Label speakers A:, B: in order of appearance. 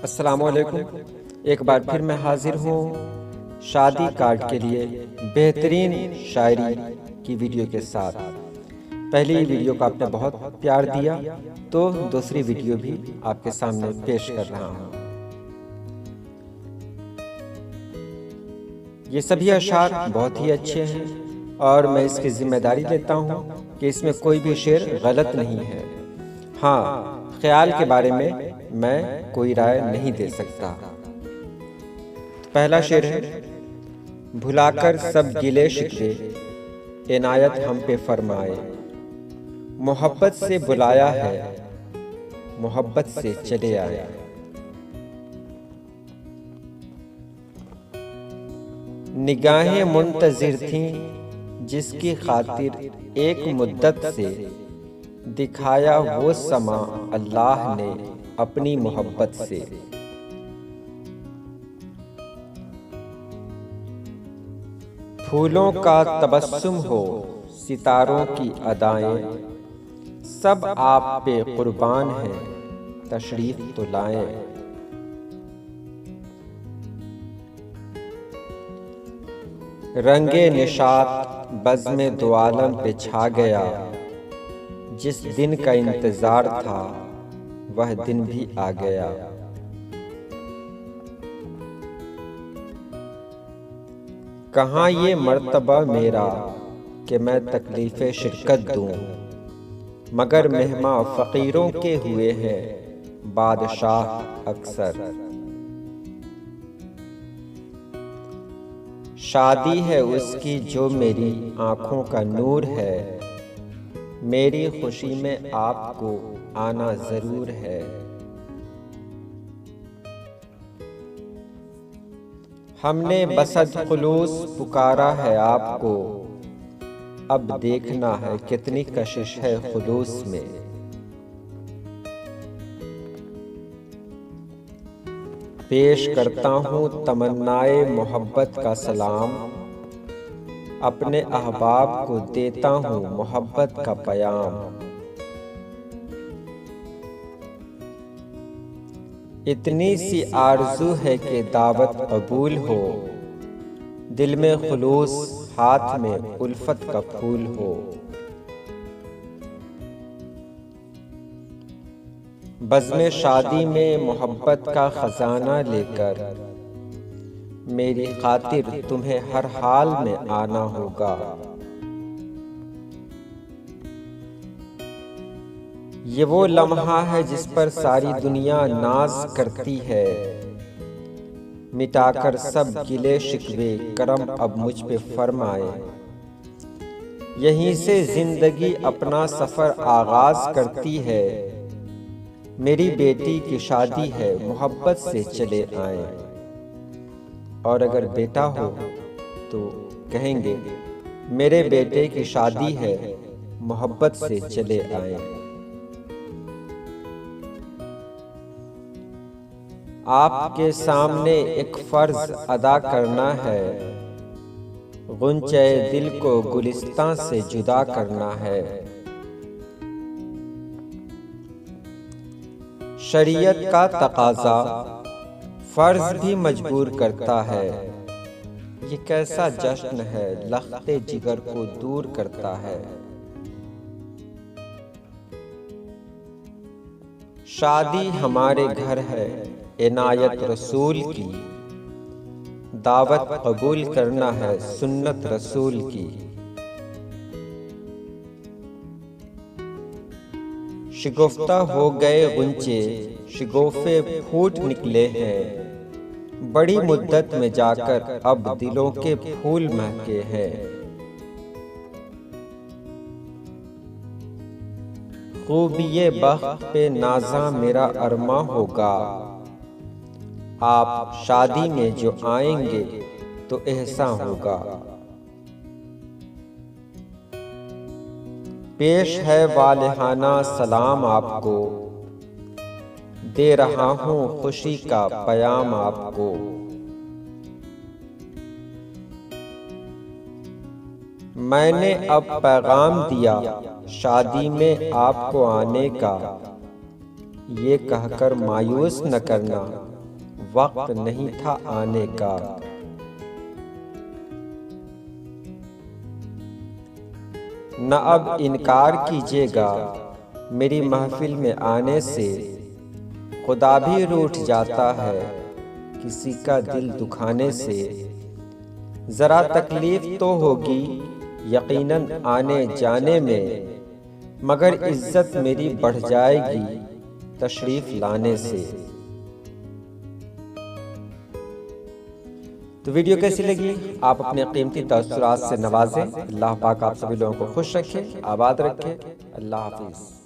A: अस्सलामुअलैकुम। एक बार फिर मैं हाजिर हूँ शादी कार्ड के लिए बेहतरीन शायरी की वीडियो के साथ। पहली वीडियो को आपने बहुत प्यार दिया तो दूसरी वीडियो भी आपके सामने पेश कर रहा हूँ। ये सभी अशार बहुत ही अच्छे हैं और मैं इसकी जिम्मेदारी लेता हूँ कि इसमें कोई भी शेर गलत नहीं है। हाँ, ख्याल के बारे में मैं कोई राय नहीं दे सकता। पहला शेर है, भुलाकर सब गिले शिकवे इनायत हम पे फरमाए, मोहब्बत से बुलाया है मोहब्बत से चले आए। निगाहें मुंतजिर थीं जिसकी खातिर एक मुद्दत से, दिखाया वो समा अल्लाह ने अपनी मोहब्बत से। फूलों का तबस्सुम हो सितारों की अदाएं, सब आप पे कुर्बान हैं तशरीफ तो लाएं। रंगे निशात बज़्म दो आलम पे छा गया, जिस दिन का इंतजार था वह दिन भी आ गया। कहाँ ये मर्तबा मेरा कि मैं तकलीफ़े शिरकत दूं, मगर मेहमा फ़कीरों के हुए हैं बादशाह अक्सर। शादी है उसकी जो मेरी आँखों का नूर है, मेरी खुशी में आपको आना जरूर है। हमने बसद खुलूस पुकारा है आपको, अब देखना है कितनी कशिश है खुलूस में। पेश करता हूँ तमन्नाए मोहब्बत का सलाम, अपने अहबाब को देता हूँ मोहब्बत का पैगाम। इतनी सी आरज़ू है कि दावत कबूल हो, दिल में खुलूस हाथ में उल्फत का फूल हो। बज़्म शादी में मोहब्बत का खजाना लेकर, मेरी खातिर तुम्हें हर हाल में आना होगा। ये वो लम्हा है जिस पर सारी दुनिया नाज करती है, मिटाकर सब गिले शिकवे करम अब मुझ पे फरमाए। यहीं से जिंदगी अपना सफर आगाज करती है, मेरी बेटी की शादी है मोहब्बत से चले आए। और अगर बेटा हो तो कहेंगे मेरे बेटे की शादी है मोहब्बत से चले आए। आपके सामने एक फर्ज अदा करना है, गुंचे दिल को गुलिस्तां से जुदा करना है। शरीयत का तकाजा फर्ज भी मजबूर करता है, ये कैसा जश्न है लख्ते जिगर को दूर करता है। शादी हमारे घर है इनायत रसूल की, दावत कबूल करना है सुन्नत रसूल की। शिगुफ्ता हो गए गुंचे शिगोफे फूट निकले हैं, बड़ी मुद्दत में जाकर अब दिलों के फूल महके हैं। खूबिये बख्त पे नाज़ा मेरा अरमा होगा, आप शादी में जो आएंगे तो एहसान होगा। पेश है वालिहाना सलाम आपको, दे रहा हूँ खुशी का पैगाम आपको। मैंने अब पैगाम दिया शादी में आपको आने का, ये कहकर मायूस न करना वक्त नहीं था आने का। न अब इनकार कीजिएगा मेरी महफिल में आने से, खुदा भी रूठ जाता है किसी का दिल दुखाने से। ज़रा तकलीफ तो होगी यकीनन आने जाने में, मगर इज्जत मेरी बढ़ जाएगी तशरीफ लाने से। तो वीडियो कैसी लगी? आप अपने कीमती तअस्सुरात से नवाजें। अल्लाह पाक आप सभी लोगों को खुश रखे, आबाद रखे। अल्लाह हाफिज़।